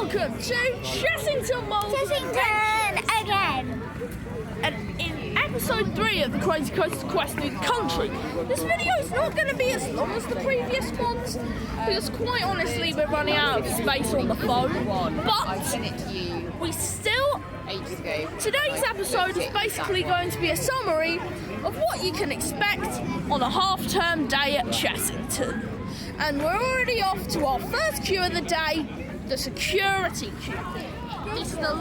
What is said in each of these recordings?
welcome to Chessington World of Adventures again. And in episode 3 of the Crazy Coaster Quest through the country, this video is not going to be as long as the previous ones, because quite honestly we're running out of space on the phone, but we still... Today's episode is basically going to be a summary of what you can expect on a half-term day at Chessington. And we're already off to our first queue of the day, the security queue. It's the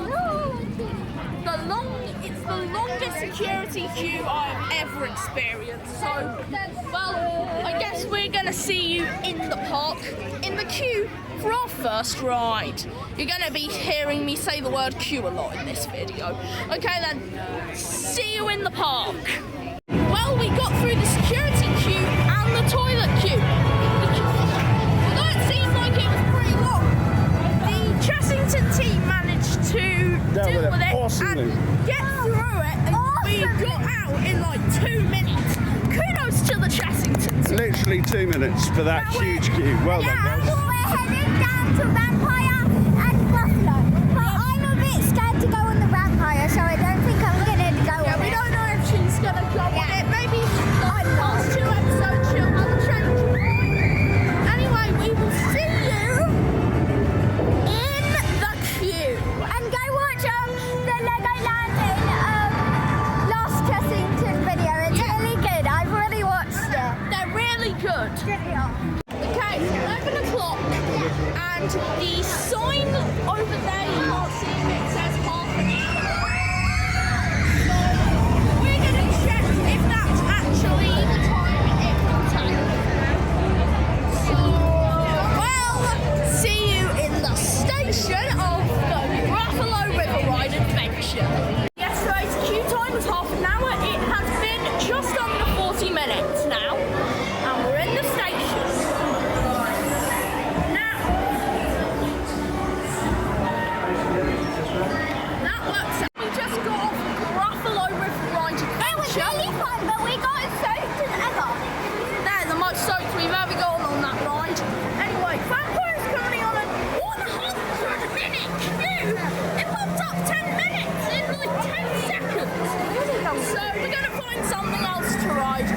longest security queue I've ever experienced. So, well, I guess we're gonna see you in the park, in the queue for our first ride. You're gonna be hearing me say the word queue a lot in this video. Okay then, see you in the park. Well, we got through the security queue and the toilet queue. Although it seemed like it was pretty long, the Chessington team managed to deal with it awesomely and get through it, and we got out in like 2 minutes. Kudos to the Chessington team. Literally 2 minutes for that huge queue. Well done, guys. We're heading down to Vampire and Buffalo. But I'm a bit scared to go on the Vampire, so I don't think I'm going to go on it. We don't know if she's going to go on it. Maybe like last 2 episodes she'll have a change. Anyway, we will see you in the queue. And go watch the Lego Landing last Chessington video. It's really good. I've really watched it. They're really good. Okay, it's 11 o'clock and the sign over there, you can't see it, says half an hour. So we're going to check if that's actually the time it will take. So, well, see you in the station of the Buffalo River Ride Adventure. Yesterday's queue time was half an hour. It has been just under 40 minutes now, and we're in the station. Now, that works out. We just got off Buffalo River Ride Adventure. It was really fun, but we got soaked as ever. They're the most soaked we've ever gone on that ride. Anyway, Vampire's currently on a 100-minute queue. It popped up 10 minutes in like 10 seconds. So we're going to find something else to ride.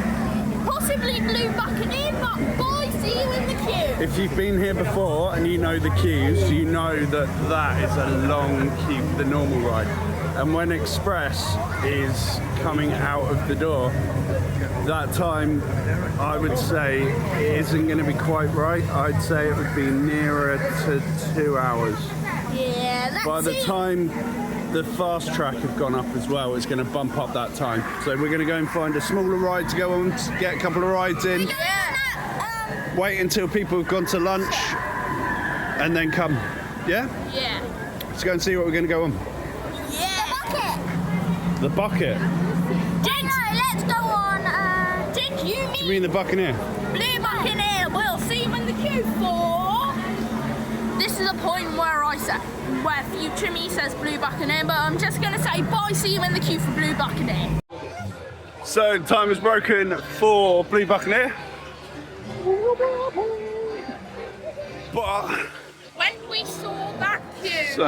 Possibly Blue Buccaneer, but bye, see you in the queue. If you've been here before and you know the queues, you know that that is a long queue for the normal ride. And when Express is coming out of the door, that time I would say it isn't going to be quite right. I'd say it would be nearer to 2 hours. Yeah, that's By the it. time the fast track have gone up as well, it's going to bump up that time. So we're going to go and find a smaller ride to go on, to get a couple of rides in. Yeah. Wait until people have gone to lunch and then come. Yeah? Yeah. Let's go and see what we're going to go on. Yeah. The bucket. Let's go on. Did you Do you mean the Buccaneer? Blue Buccaneer? We'll see you in the queue for... This is a point where future me says Blue Buccaneer, but I'm just going to say bye, see you in the queue for Blue Buccaneer. So time is broken for Blue Buccaneer. But When we saw that queue,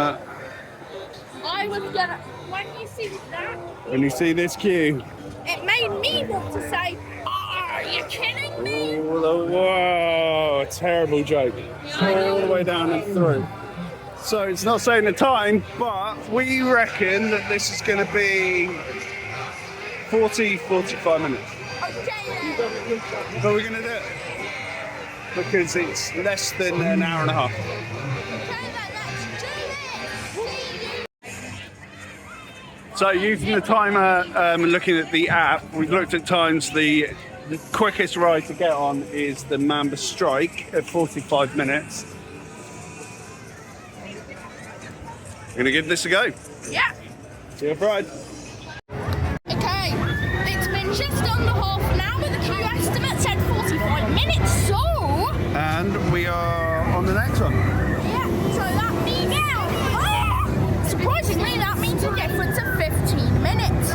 I was gonna... When you see that, when you see this queue, it made me want to say, are you kidding me? whoa, terrible joke. All the way down and through. So it's not saying the time, but we reckon that this is going to be 40-45 minutes. Okay then. But we're going to do it because it's less than an hour and a half. Okay then, let's do this. So using the timer and looking at the app, we've looked at times. The quickest ride to get on is the Mamba Strike at 45 minutes. We're going to give this a go. Yeah. See you ride. Okay, it's been just under half an hour. The queue estimate said 45 minutes, so... And we are on the next one. Yeah, so that means... Surprisingly, that means a difference of 15 minutes.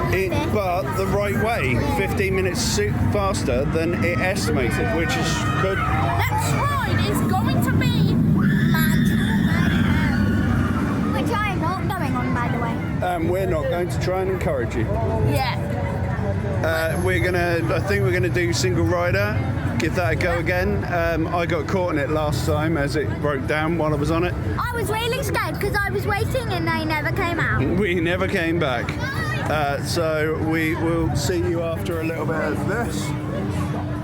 But the right way, 15 minutes faster than it estimated, which is good. Next ride is going to be Mad and we're not going to try and encourage you. Yeah. I think we're gonna do single rider. Give that a go again. I got caught in it last time as it broke down while I was on it. I was really scared because I was waiting and they never came out. We never came back. So we will see you after a little bit of this.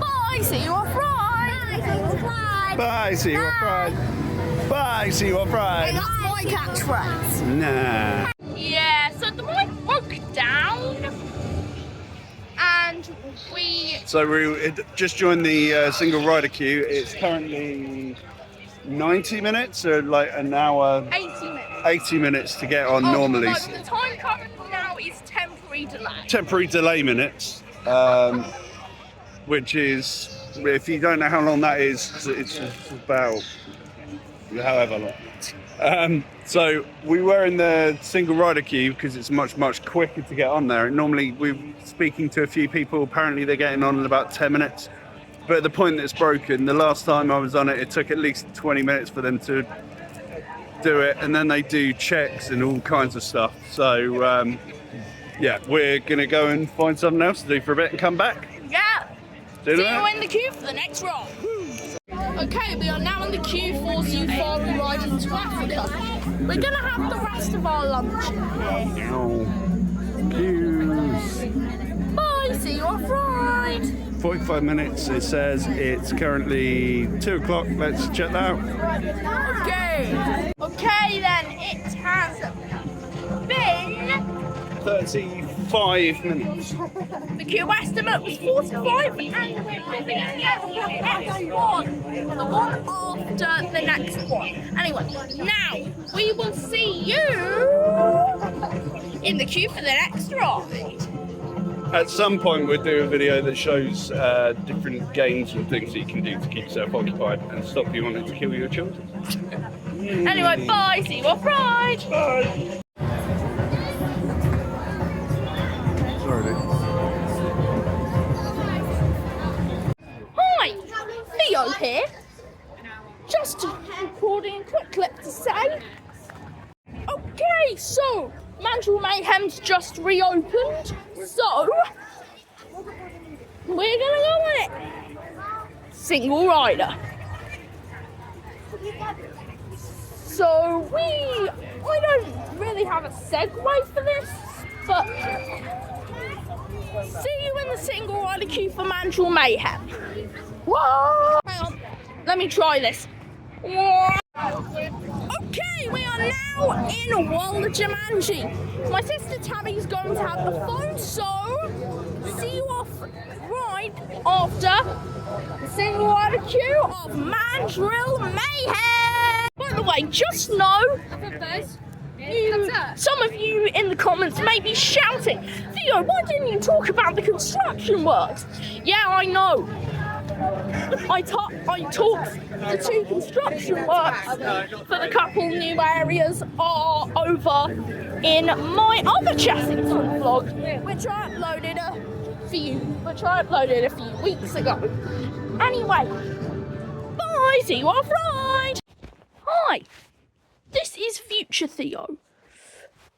Bye, see you off ride. Bye, see you off ride. Bye, see you off ride. That's my catchphrase. Nah. Yeah, so the mic broke down. And we... So we just joined the single rider queue. It's currently 90 minutes, or like an hour... 80 minutes. 80 minutes to get on normally. Like the time currently now is temporary delay. Temporary delay minutes, which is, if you don't know how long that is, it's about however long. So we were in the single rider queue because it's much quicker to get on there. And normally we're speaking to a few people, apparently they're getting on in about 10 minutes. But at the point that it's broken, the last time I was on it, it took at least 20 minutes for them to do it, and then they do checks and all kinds of stuff. So yeah, we're gonna go and find something else to do for a bit and come back. Yeah. See you in the queue for the next ride. Okay, we are now in the queue for Safari Ride into Africa. We're gonna have the rest of our lunch in here. Oh, queues. Bye, see you off ride. 45 minutes, it says. It's currently 2 o'clock. Let's check that out. Okay. Okay then, it has been 35 minutes. the queue estimate was 45 and we're moving in the next one. The one after the next one. Anyway, now we will see you in the queue for the next ride. At some point we'll do a video that shows different games and things that you can do to keep yourself occupied and stop you wanting to kill your children. Anyway, bye, see you off ride. Bye. Sorry. Hi, Theo here. Just recording a quick clip to say. Okay, so Mandrill Mayhem's just reopened, so we're gonna go on it. Single rider. So I don't really have a segue for this, but see you in the single rider queue for Mandrill Mayhem. Whoa! Hang on, let me try this. Whoa. Okay, we are now in a World of Jumanji. My sister Tabby's going to have the phone, so see you off right after the single rider queue of Mandrill Mayhem. By the way, just know, some of you in the comments may be shouting, Theo, why didn't you talk about the construction works? Yeah, I know. I talked the 2 construction works for the couple new areas are over in my other Chessington vlog, which I uploaded a few weeks ago. Anyway, bye, see you off ride. Hi, this is future Theo.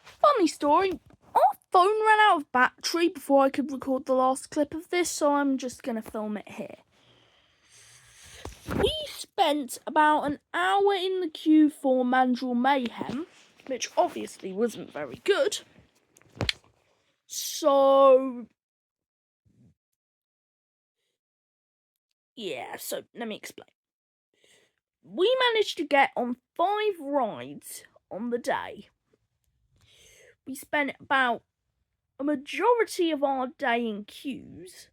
Funny story, our phone ran out of battery before I could record the last clip of this, so I'm just gonna film it here. We spent about an hour in the queue for Mandrill Mayhem, which obviously wasn't very good. So, yeah, so let me explain. We managed to get on 5 rides on the day. We spent about a majority of our day in queues.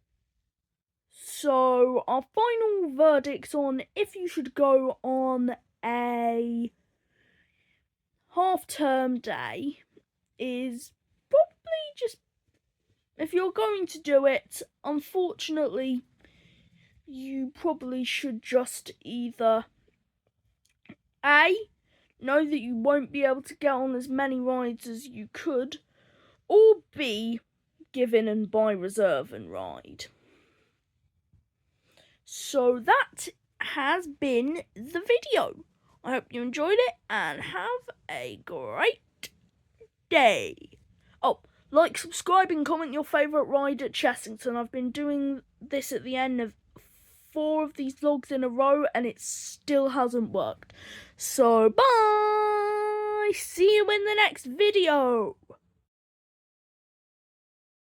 So our final verdicts on if you should go on a half-term day is probably just, if you're going to do it, unfortunately, you probably should just either A, know that you won't be able to get on as many rides as you could, or B, give in and buy reserve and ride. So that has been the video. I hope you enjoyed it and have a great day. Oh, like, subscribe and comment your favourite ride at Chessington. I've been doing this at the end of 4 of these vlogs in a row and it still hasn't worked. So, bye! See you in the next video!